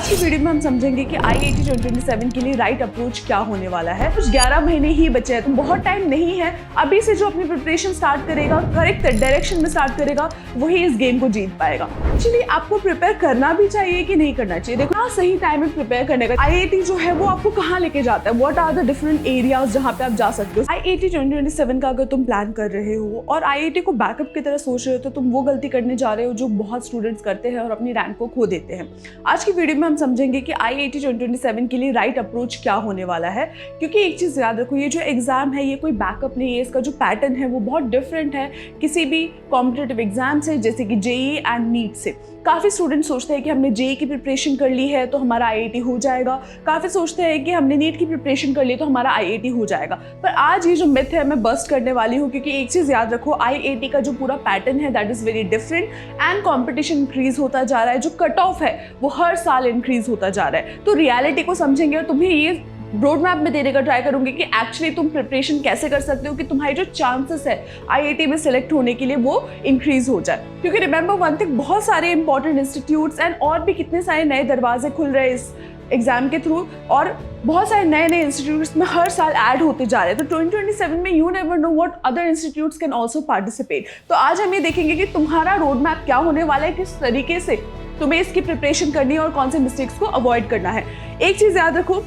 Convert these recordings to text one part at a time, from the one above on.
आज की वीडियो में हम समझेंगे कि IIT 2027 के लिए राइट अप्रोच क्या होने वाला है। कुछ 11 महीने ही बचे हैं तो बहुत टाइम नहीं है। अभी से जो अपनी प्रिपरेशन स्टार्ट करेगा, करेक्ट डायरेक्शन में स्टार्ट करेगा, वही इस गेम को जीत पाएगा। एक्चुअली आपको प्रिपेयर करना भी चाहिए कि नहीं करना चाहिए। देखो सही टाइम में प्रिपेयर करने का IIT जो है वो आपको कहाँ लेके जाता है, what are the different areas जहाँ पे आप जा सकते हो। IIT 2027 का अगर तुम प्लान कर रहे हो और IIT को बैकअप की तरह सोच रहे हो तो तुम वो गलती करने जा रहे हो जो बहुत स्टूडेंट्स करते हैं और अपनी रैंक को खो देते हैं। आज की वीडियो में हम समझेंगे कि IIT 2027 के लिए राइट अप्रोच क्या होने वाला है, क्योंकि एक चीज़ याद रखो, ये जो एग्जाम है ये कोई बैकअप नहीं है। इसका जो पैटर्न है वो बहुत डिफरेंट है किसी भी कॉम्पिटिटिव एग्जाम से, जैसे कि JEE एंड नीट से। काफ़ी स्टूडेंट सोचते हैं कि हमने JEE की प्रिपरेशन कर ली है तो हमारा IIT हो जाएगा। काफ़ी सोचते हैं कि हमने नीट की प्रिपरेशन कर ली तो हमारा IIT हो जाएगा। पर आज ये जो मिथ है मैं बस्ट करने वाली हूँ, क्योंकि एक चीज़ याद रखो, IIT का जो पूरा पैटर्न है that is very different and competition increase होता जा रहा है। जो कट ऑफ है वो हर साल इंक्रीज होता जा रहा है। तो रियलिटी को समझेंगे और तुम्हें ये रोड मैप में देने का ट्राई करूंगी कि एक्चुअली तुम प्रिपरेशन कैसे कर सकते हो कि तुम्हारी जो चांसेस है IIT में सिलेक्ट होने के लिए वो इंक्रीज हो जाए। क्योंकि रिमेंबर वन थिंग, बहुत सारे इंपॉर्टेंट इंस्टीट्यूट्स एंड और भी कितने सारे नए दरवाजे खुल रहे हैं इस एग्जाम के थ्रू, और बहुत सारे नए नए इंस्टीट्यूट्स में हर साल ऐड होते जा रहे हैं। तो 2027 में you never know what other institutes can also participate. तो आज हम ये देखेंगे कि तुम्हारा रोड मैप क्या होने वाला है, किस तरीके से तुम्हें इसकी प्रिपरेशन करनी है और कौन से मिस्टेक्स को अवॉइड करना है। एक चीज़ याद रखो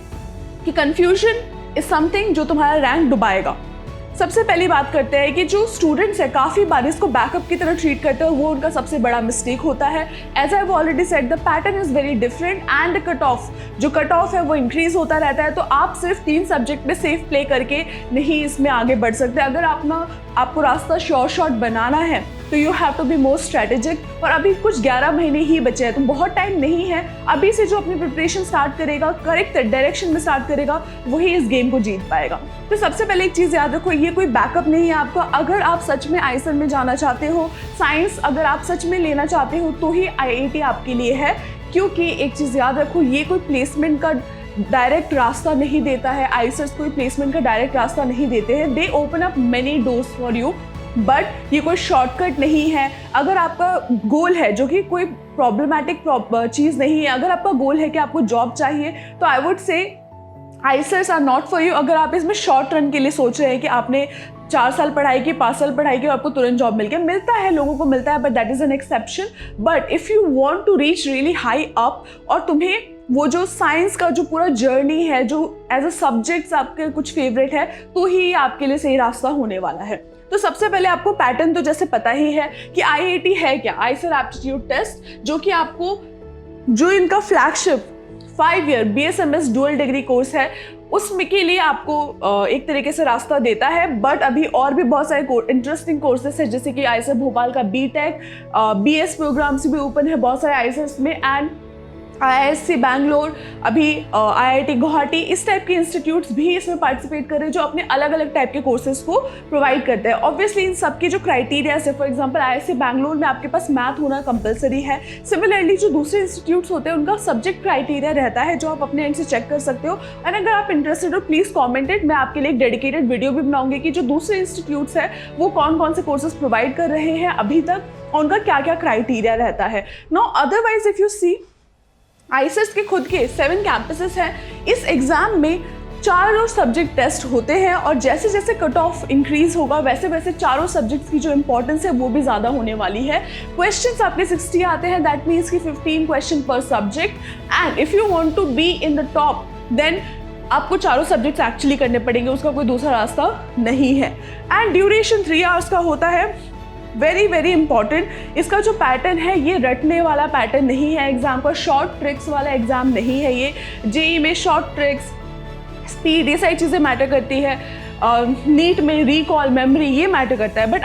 कि कंफ्यूजन इज समथिंग जो तुम्हारा रैंक डुबाएगा। सबसे पहली बात करते हैं कि जो स्टूडेंट्स है काफ़ी बार इसको बैकअप की तरह ट्रीट करते हैं, वो उनका सबसे बड़ा मिस्टेक होता है। As I have already said, the pattern is very different and cut off, जो कट ऑफ है वो इंक्रीज होता रहता है। तो आप सिर्फ 3 सब्जेक्ट में सेफ प्ले करके नहीं इसमें आगे बढ़ सकते। अगर आपको रास्ता श्योर शॉट बनाना है तो you have to be more strategic. और अभी कुछ 11 महीने ही बचे हैं तो बहुत टाइम नहीं है। अभी से जो अपनी प्रिपरेशन स्टार्ट करेगा, करेक्ट डायरेक्शन में स्टार्ट करेगा, वही इस गेम को जीत पाएगा। तो सबसे पहले एक चीज़ याद रखो, ये कोई बैकअप नहीं है आपका। अगर आप सच में आईसर में जाना चाहते हो, साइंस अगर आप सच में लेना चाहते हो तो ही IIT आपके लिए है। क्योंकि एक चीज़ याद रखो, ये कोई प्लेसमेंट का डायरेक्ट रास्ता नहीं देता है। आईसर्स कोई प्लेसमेंट का डायरेक्ट रास्ता नहीं देते हैं। दे open up many doors for you, but ये कोई शॉर्टकट नहीं है। अगर आपका गोल है, जो कि कोई प्रॉब्लमैटिक चीज़ नहीं है, अगर आपका गोल है कि आपको जॉब चाहिए तो I would say IISERs are not for you. अगर आप इसमें शॉर्ट रन के लिए सोच रहे हैं कि आपने 4 साल पढ़ाई की, 5 साल पढ़ाई की और आपको तुरंत जॉब मिल गया, मिलता है, लोगों को मिलता है, but that is an exception. But if you want to reach really high up और तुम्हें वो जो साइंस का जो पूरा जर्नी है, जो एज अ सब्जेक्ट्स आपके कुछ फेवरेट है, तो ही आपके लिए सही रास्ता होने वाला है। तो सबसे पहले आपको पैटर्न तो जैसे पता ही है कि IIT है क्या, आईसर एप्टीट्यूड टेस्ट, जो कि आपको जो इनका flagship 5 year BSMS dual degree course है उसमें के लिए आपको एक तरीके से रास्ता देता है। बट अभी और भी बहुत सारे इंटरेस्टिंग कोर्सेस है, जैसे कि आईसर भोपाल का BTech BS प्रोग्राम्स भी ओपन है बहुत सारे आईसर्स में, एंड IISc बैंगलोर, अभी IIT गुवाहाटी, इस टाइप के इंस्टीट्यूट्स भी इसमें पार्टिसिपेट कर रहे हैं जो अपने अलग अलग टाइप के कोर्सेज को प्रोवाइड करते हैं। ऑब्वियसली इन सब के जो क्राइटेरिया है, फॉर एग्जांपल IISc बैंगलोर में आपके पास मैथ होना कंपलसरी है। सिमिलरली जो दूसरे इंस्टीट्यूट्स होते हैं उनका सब्जेक्ट क्राइटेरिया रहता है जो आप अपने एंड से चेक कर सकते हो। एंड अगर आप इंटरेस्टेड हो प्लीज़ कॉमेंटेड, मैं आपके लिए एक डेडिकेटेड वीडियो भी बनाऊंगी कि जो दूसरे इंस्टीट्यूट्स है वो कौन कौन से कोर्सेज प्रोवाइड कर रहे हैं अभी तक, उनका क्या क्या क्राइटेरिया रहता है। Now otherwise if you see, आईसर्स के खुद के 7 कैंपसेस हैं। इस एग्ज़ाम में 4 सब्जेक्ट टेस्ट होते हैं और जैसे जैसे कट ऑफ इंक्रीज होगा वैसे वैसे 4 सब्जेक्ट्स की जो इंपॉर्टेंस है वो भी ज़्यादा होने वाली है। क्वेश्चंस आपके 60 आते हैं, दैट मीन्स कि 15 क्वेश्चन पर subject. And if you want to be in the top then आपको 4 सब्जेक्ट्स एक्चुअली करने पड़ेंगे, उसका कोई दूसरा रास्ता नहीं है। एंड ड्यूरेशन 3 आवर्स का होता है। वेरी वेरी इंपॉर्टेंट, इसका जो पैटर्न है ये रटने वाला पैटर्न नहीं है एग्जाम का, शॉर्ट ट्रिक्स वाला एग्जाम नहीं है ये। JEE में शॉर्ट ट्रिक्स, स्पीड, ये सारी चीज़ें मैटर करती है। नीट में रिकॉल, मेमोरी, ये मैटर करता है। बट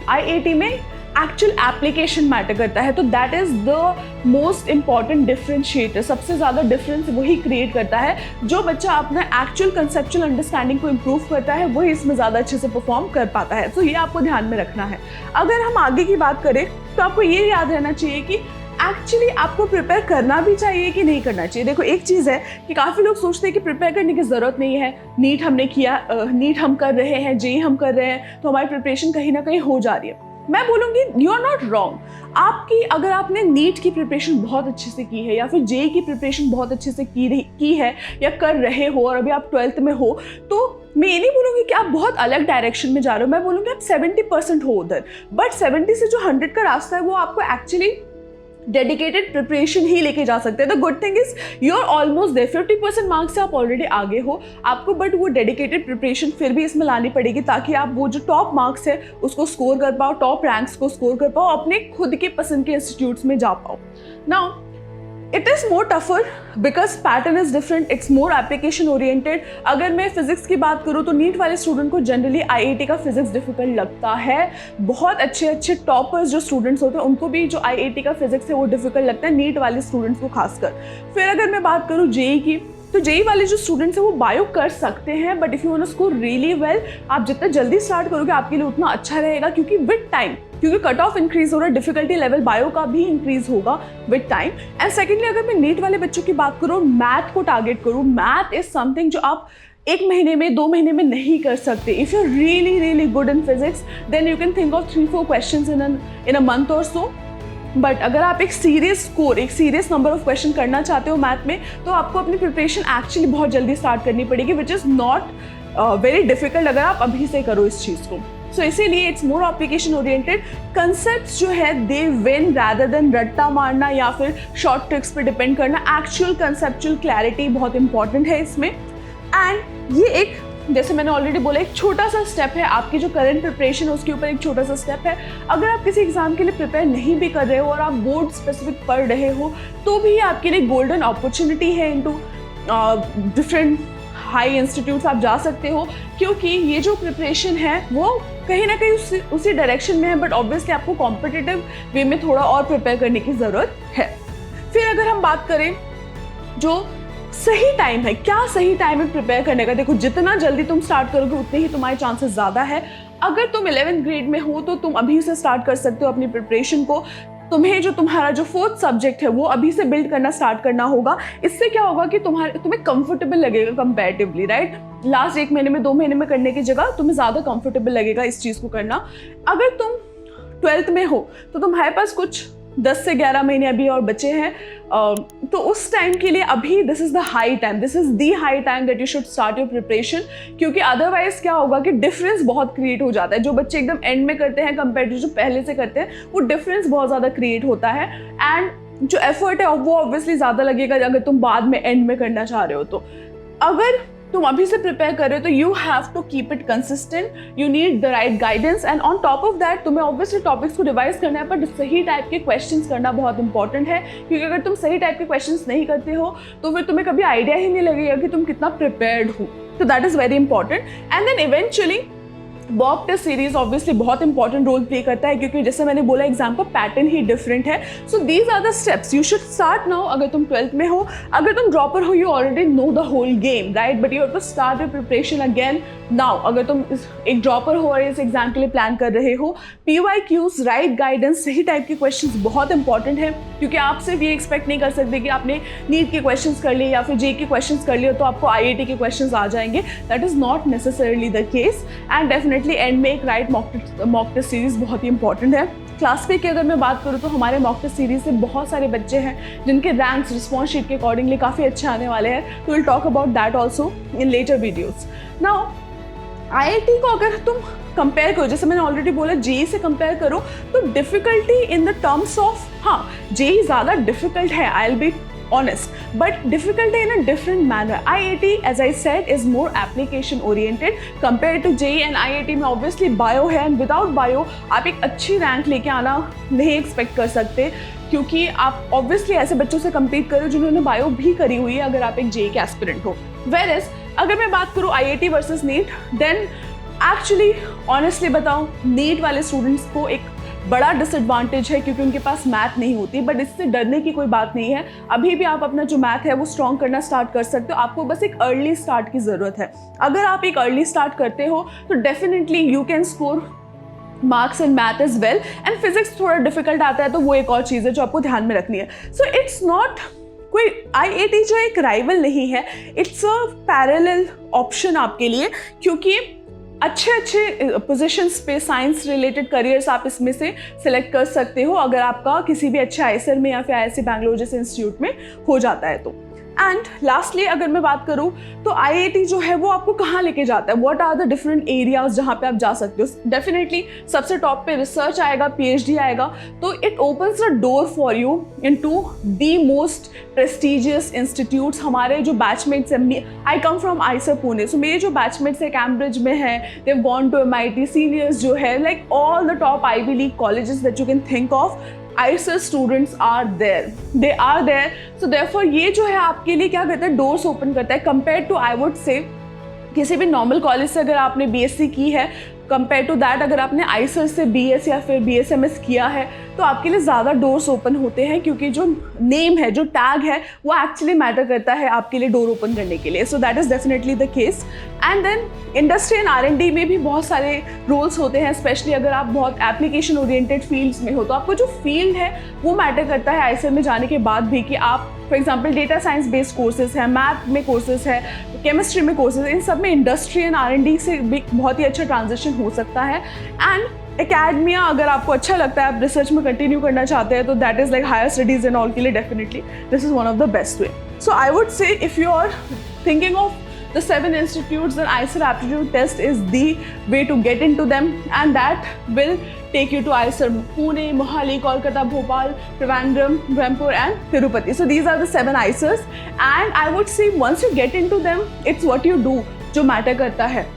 IIT में एक्चुअल एप्लीकेशन मैटर करता है। तो that is the most important differentiator. सबसे ज़्यादा डिफरेंस वही क्रिएट करता है। जो बच्चा अपना एक्चुअल कंसेप्चुअल अंडरस्टैंडिंग को इम्प्रूव करता है वही इसमें ज़्यादा अच्छे से परफॉर्म कर पाता है। तो ये आपको ध्यान में रखना है। अगर हम आगे की बात करें तो आपको ये याद रहना चाहिए कि एक्चुअली आपको प्रिपेयर करना भी चाहिए कि नहीं करना चाहिए। देखो एक चीज़ है कि काफ़ी लोग सोचते हैं कि प्रिपेयर करने की ज़रूरत नहीं है, नीट हमने किया, नीट हम कर रहे हैं, JEE हम कर रहे हैं, तो हमारी प्रिपरेशन कहीं ना कहीं हो जा रही है। मैं बोलूँगी यू आर नॉट रॉन्ग। आपकी अगर आपने नीट की प्रिपरेशन बहुत अच्छे से की है या फिर जेई की प्रिपरेशन बहुत अच्छे से की है या कर रहे हो और अभी आप 12th में हो, तो मैं ये नहीं बोलूँगी कि आप बहुत अलग डायरेक्शन में जा रहे हो, मैं बोलूँगी आप 70% हो उधर, बट 70 से जो 100 का रास्ता है वो आपको एक्चुअली डेडिकेटेड प्रिपरेशन ही लेके जा सकते हैं। The good thing is you are almost there, 50% marks से आप ऑलरेडी आगे हो आपको, बट वो डेडिकेटेड प्रिपरेशन फिर भी इसमें लानी पड़ेगी ताकि आप वो जो टॉप मार्क्स है उसको स्कोर कर पाओ, टॉप रैंक्स को स्कोर कर पाओ, अपने खुद के पसंद के इंस्टीट्यूट्स में जा पाओ। Now it is more tougher because pattern is different, it's more application oriented. अगर मैं फिजिक्स की बात करूँ तो नीट वाले स्टूडेंट को जनरली आईआईटी का फिजिक्स डिफिकल्ट लगता है। बहुत अच्छे अच्छे टॉपर्स जो स्टूडेंट्स होते हैं उनको भी जो आईआईटी का फिजिक्स है वो डिफिकल्ट लगता है, नीट वाले स्टूडेंट्स को खासकर। फिर अगर मैं बात करूँ जेई की, तो जेई वाले जो स्टूडेंट्स हैं वो बायो कर सकते हैं, but if you want to score really well, आप जितना जल्दी स्टार्ट करोगे आपके लिए उतना अच्छा रहेगा, क्योंकि विद टाइम, क्योंकि कट ऑफ इंक्रीज हो रहा है, डिफिकल्टी लेवल बायो का भी इंक्रीज होगा विद टाइम। एंड सेकेंडली अगर मैं नीट वाले बच्चों की बात करूँ, मैथ को टारगेट करूँ, मैथ इज समथिंग जो आप 1 महीने में 2 महीने में नहीं कर सकते। If you are really really good in physics then you can think of 3-4 questions in a month or so. But अगर आप एक सीरियस नंबर ऑफ क्वेश्चन करना चाहते हो मैथ में, तो आपको अपनी प्रिपरेशन एक्चुअली बहुत जल्दी स्टार्ट करनी पड़ेगी, which is not very difficult अगर आप अभी से करो इस चीज़ को। सो इसीलिए it's more application oriented. Concepts जो है दे विन रैदर देन रट्टा मारना या फिर शॉर्ट ट्रिक्स पे डिपेंड करना। एक्चुअल कंसेप्चुअल क्लैरिटी बहुत इंपॉर्टेंट है इसमें। एंड ये एक, जैसे मैंने ऑलरेडी बोला, एक छोटा सा स्टेप है, आपकी जो करंट प्रिपरेशन है उसके ऊपर एक छोटा सा स्टेप है। अगर आप किसी एग्जाम के लिए प्रिपेयर नहीं भी कर रहे हो और आप बोर्ड स्पेसिफिक पढ़ रहे हो, तो भी आपके लिए गोल्डन अपॉर्चुनिटी है इनटू डिफरेंट हाई इंस्टीट्यूट्स आप जा सकते हो, क्योंकि ये जो प्रिपरेशन है वो कहीं ना कहीं उसी डायरेक्शन में है, बट ऑब्वियसली आपको कॉम्पिटिटिव वे में थोड़ा और प्रिपेयर करने की ज़रूरत है। फिर अगर हम बात करें जो सही टाइम है, क्या सही टाइम है प्रिपेयर करने का, देखो जितना जल्दी तुम स्टार्ट करोगे उतने ही तुम्हारे चांसेस ज़्यादा है। अगर तुम 11th ग्रेड में हो तो तुम अभी से स्टार्ट कर सकते हो अपनी प्रिपरेशन को। तुम्हें जो तुम्हारा जो 4th सब्जेक्ट है वो अभी से बिल्ड करना स्टार्ट करना होगा। इससे क्या होगा कि तुम्हें कंफर्टेबल लगेगा कंपैरेटिवली, राइट। लास्ट 1 महीने में 2 महीने में करने की जगह तुम्हें ज़्यादा कंफर्टेबल लगेगा इस चीज़ को करना। अगर तुम 12th में हो तो तुम्हारे पास कुछ 10 से 11 महीने अभी और बचे हैं, तो उस टाइम के लिए अभी this is the high time that you should start your preparation, क्योंकि अदरवाइज क्या होगा कि डिफरेंस बहुत क्रिएट हो जाता है। जो बच्चे एकदम एंड में करते हैं कंपेयर टू जो पहले से करते हैं, वो डिफरेंस बहुत ज़्यादा क्रिएट होता है। एंड जो एफर्ट है वो ऑब्वियसली ज़्यादा लगेगा अगर तुम बाद में एंड में करना चाह रहे हो। तो अगर तुम अभी से प्रिपेयर कर रहे हो तो you have to keep it consistent, you need the right guidance, and on top of that तुम्हें ऑब्वियसली टॉपिक्स को रिवाइज करना है, पर सही टाइप के क्वेश्चंस करना बहुत इंपॉर्टेंट है, क्योंकि अगर तुम सही टाइप के क्वेश्चंस नहीं करते हो तो फिर तुम्हें कभी आइडिया ही नहीं लगेगा कि तुम कितना प्रिपेयर्ड हो। तो that is very important. And then eventually mock test series obviously बहुत इंपॉर्टेंट रोल प्ले करता है, क्योंकि जैसे मैंने बोला एग्जाम का पैटर्न ही डिफरेंट है। So these are the steps you should start now. अगर तुम 12th में हो, अगर तुम ड्रॉपर हो, you already know the whole game, right, but you have to start your preparation again now. अगर तुम एक ड्रॉपर हो और इस एग्जाम के लिए प्लान कर रहे हो, PYQs, राइट गाइडेंस, सही टाइप के क्वेश्चंस बहुत इंपॉर्टेंट है, क्योंकि आप सिर्फ ये एक्सपेक्ट नहीं कर सकते कि आपने नीट के क्वेश्चंस कर लिए या फिर जेई के क्वेश्चंस कर लिए तो आपको IIT के क्वेश्चंस आ जाएंगे। That is not necessarily the case. And definitely and में एक राइट मॉक टेस्ट सीरीज बहुत ही इंपॉर्टेंट है। क्लास पे की अगर मैं बात करूँ तो हमारे मॉक टेस्ट सीरीज से बहुत सारे बच्चे हैं जिनके रैंक्स रिस्पॉन्स शीट के अकॉर्डिंगली काफ़ी अच्छे आने वाले हैं। तो will talk about that also in later videos. Now IIT को अगर तुम कंपेयर करो, जैसे मैंने ऑलरेडी बोला जेई से कंपेयर करो, तो difficulty in the terms of, हाँ जेई ज़्यादा डिफ़िकल्ट है, I will be honest, but difficulty in a different manner. IIT, as I said, is more application oriented compared to JEE, and IIT में obviously bio है, and without bio आप एक अच्छी rank लेके आना नहीं एक्सपेक्ट कर सकते, क्योंकि आप obviously ऐसे बच्चों से compete करो जिन्होंने bio भी करी हुई है अगर आप एक JEE के एस्पिरेंट हो। Whereas अगर मैं बात करूँ IIT versus NEET, then actually honestly बताऊँ NEET वाले स्टूडेंट्स को एक बड़ा डिसएडवांटेज है, क्योंकि उनके पास मैथ नहीं होती, बट इससे डरने की कोई बात नहीं है। अभी भी आप अपना जो मैथ है वो स्ट्रॉन्ग करना स्टार्ट कर सकते हो, आपको बस एक अर्ली स्टार्ट की ज़रूरत है। अगर आप एक अर्ली स्टार्ट करते हो तो definitely you can score marks in math as well. And physics थोड़ा डिफिकल्ट आता है तो वो एक और चीज़ है जो आपको ध्यान में रखनी है। सो इट्स नॉट कोई IIT जो एक राइवल नहीं है, इट्स अ पैरेलल ऑप्शन आपके लिए, क्योंकि अच्छे अच्छे पोजीशंस पे साइंस रिलेटेड करियर्स आप इसमें से सिलेक्ट कर सकते हो अगर आपका किसी भी अच्छे आईएसआर में या फिर आईआईएससी बैंगलोर जैसे इंस्टीट्यूट में हो जाता है तो। एंड लास्टली अगर मैं बात करूँ तो आईआईटी जो है वो आपको कहाँ लेके जाता है, what are the different areas जहाँ पे आप जा सकते हो। डेफिनेटली सबसे टॉप पे रिसर्च आएगा, पीएचडी आएगा, तो it opens the door for you into the most prestigious institutes. हमारे जो बैचमेट्स हैं, I come from IISER Pune, so मेरे जो बैचमेट्स है कैम्ब्रिज में है, they have gone to MIT, seniors जो है like all the top Ivy League colleges that you can think of, IISER students are there, they are there, so therefore ये जो है आपके लिए क्या करता है, डोर्स ओपन करता है compared to I would say किसी भी नॉर्मल कॉलेज से अगर आपने बीएससी की है, कंपेयर टू दैट अगर आपने आईएसआर से बीएस या फिर बीएसएमएस किया है तो आपके लिए ज़्यादा डोर्स ओपन होते हैं, क्योंकि जो नेम है, जो टैग है, वो एक्चुअली मैटर करता है आपके लिए डोर ओपन करने के लिए। So that is definitely the case. And then industry and R&D में भी बहुत सारे रोल्स होते हैं, स्पेशली अगर आप बहुत एप्लीकेशन ओरिएंटेड फील्ड्स में हो तो आपको जो फील्ड है वो मैटर करता है आईएसआर में जाने के बाद भी, कि आप for example data science based courses है, मैथ में कोर्सेज है, केमिस्ट्री में कोर्सेज, इन सब में इंडस्ट्री एंड R&D से भी बहुत ही अच्छा ट्रांजिशन हो सकता है। एंड एकेडमिया अगर आपको अच्छा लगता है, आप रिसर्च में कंटिन्यू करना चाहते हैं, तो that is like higher studies and all के लिए definitely this is one of the best way. So I would say if you are thinking of the 7 institutes, then IISER aptitude test is the way to get into them, and that will take you to IISER Pune, Mohali, Kolkata, Bhopal, Trivandrum, Rampur and Tirupati. So these are the 7 IISERs, and I would say once you get into them, it's what you do जो matter करता है।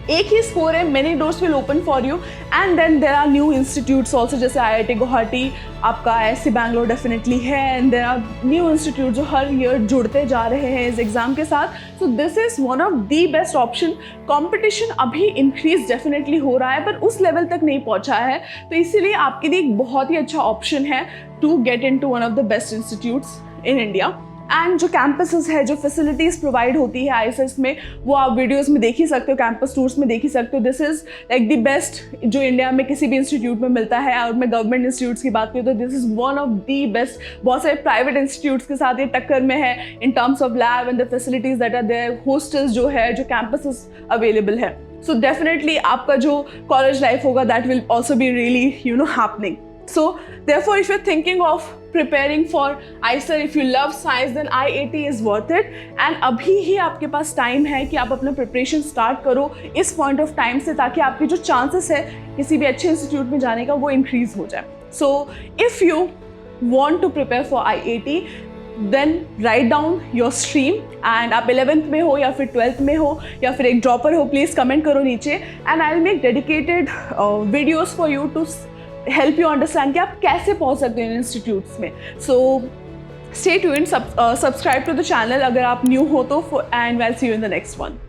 एक ही score है, many doors will open for you, and then there are new institutes also, जैसे IIT Guwahati, आपका IISc Bangalore definitely है, and there are new institute जो हर ईयर जुड़ते जा रहे हैं इस एग्जाम के साथ। So this is one of the best option. Competition अभी इंक्रीज डेफिनेटली हो रहा है पर उस लेवल तक नहीं पहुंचा है, तो इसीलिए आपके लिए एक बहुत ही अच्छा ऑप्शन है to get in to one of the best institutes in India. And जो कैंपसेस है, जो फैसिलिटीज़ प्रोवाइड होती है आईएसएस में, वो आप वीडियोस में देख ही सकते हो, कैंपस टूर्स में देख ही सकते हो। This is like the best जो इंडिया में किसी भी इंस्टीट्यूट में मिलता है। और मैं गवर्नमेंट इंस्टीट्यूट्स की बात करूँ तो this is one of the best. बहुत सारे प्राइवेट इंस्टीट्यूट्स के साथ ये टक्कर में है in terms of lab and the facilities that are there, hostels जो है, जो कैंपसेस अवेलेबल है। सो डेफिनेटली आपका जो कॉलेज लाइफ होगा that will also be really happening. So therefore, if you're thinking of preparing for IISER, if you love science, then IIT is worth it. And अभी ही आपके पास time है कि आप अपना प्रिपरेशन स्टार्ट करो इस पॉइंट ऑफ टाइम से, ताकि आपके जो चांसेस है किसी भी अच्छे इंस्टीट्यूट में जाने का वो इंक्रीज हो जाए। So if you want to prepare for IIT, then write down your stream, and आप 11th में हो या फिर 12th में हो या फिर एक ड्रॉपर हो, प्लीज़ कमेंट करो नीचे, and I'll make dedicated videos for you to help you understand कि आप कैसे पहुंच सकते हैं इन इंस्टीट्यूट्स में। सो stay tuned, subscribe to the channel अगर आप न्यू हो तो, and I'll see you in the next one.